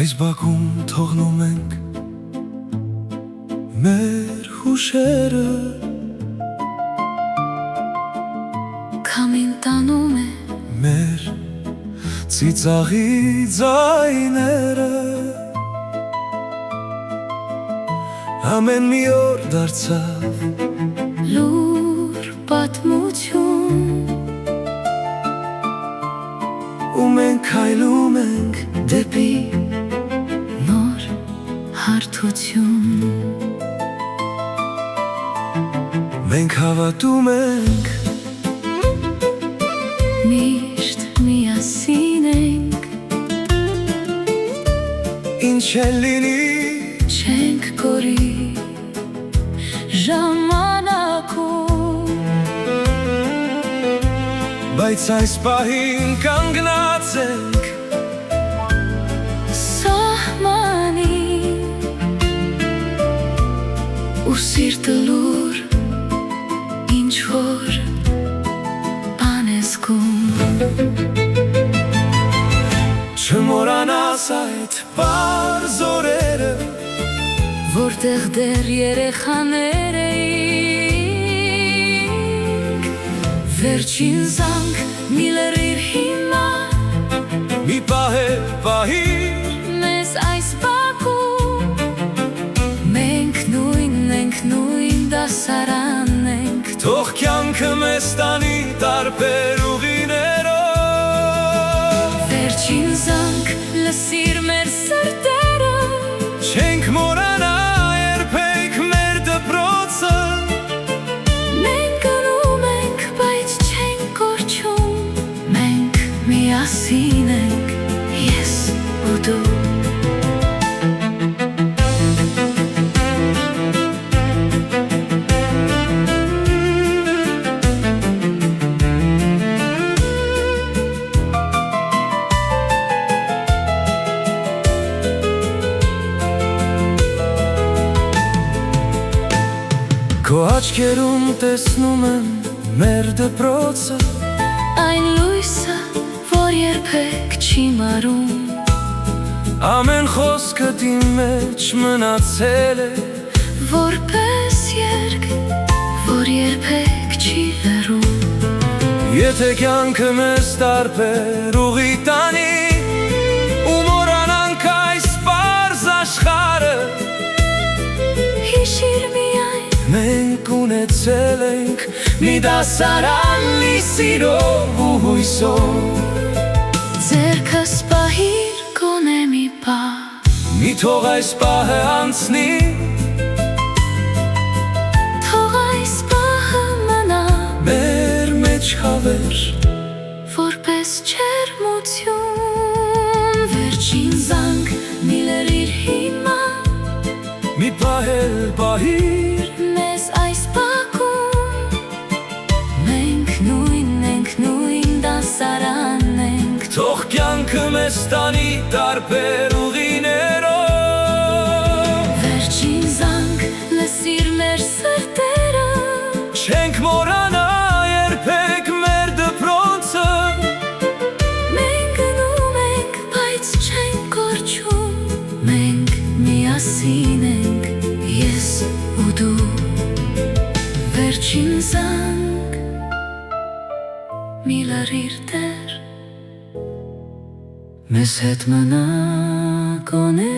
Այս բակում թողնում ենք մեր հուշերը, Քամին տանում է մեր ծիծաղի ձայները, ամեն մի օր դարձավ լուր պատմություն, ու մենք քայլում ենք դեպի նոր հարթություն։ Մենք հավատում ենք, Միշտ միասին ենք, ինչ էլ լինի, չենք կորի ժամանակում, բայց այս պահին կանգնած ենք սահմանին, ու սիրտը լուր ինչ-որ բան է զգում։ Չմոռանաս այդ պարզ օրերը, Որտեղ դեռ երեխաներ էինք, Վերջին զանգ մի լրիվ հիմա, մի պահ է պահիր, մեզ այս բակում, Մենք նույնն ենք, նույն դասարանն ենք, թող կյանքը մեզ տանի տարբեր ուղիներով։ Վերջին զանգ լսիր մեր սրտերը, Չենք մոռանա երբեք մեր դպրոցը, Մենք գնում ենք, բայց չենք կորչում, Մենք միասին ենք, ես ու դու։ Քո աչքերում տեսնում եմ մեր դպրոցը, Այն լույսը, որ երբեք չի մարում, ամեն խոսքդ իմ մեջ մնացել է, Որպես երգ, որ երբեք չի լռում, Եթե կյանքը մեզ տարբեր ուղի տանի, ու մոռանանք այս պարզ աշխարհը, Հիշիր միայն, մենք ունեցել ենք մի դասարան լի սիրով ու հույսով, ձեռքս պահիր գոնե մի պահ, մի թող այս պահը անցնի, Թող այս պահը մնա, մեր մեջ հավեր, որպես ջերմություն, Վերջին զանգ մի լրիր հիմա, մի պահ էլ պահիր, Մեզ այս բակում, Մենք նույնն ենք, նույն դասարանն ենք, թող կյանքը մեզ տանի տարբեր ուղիներով, Վերջին զանգ լսիր մեր սրտերը, Չենք մոռանա երբեք մեր դպրոցը, Մենք գնում ենք, բայց չենք կորչում, Մենք միասին ենք, ես ու դու։ Վերջին զանգ մի լրիր Տեր, Մեզ հետ մնա գոնե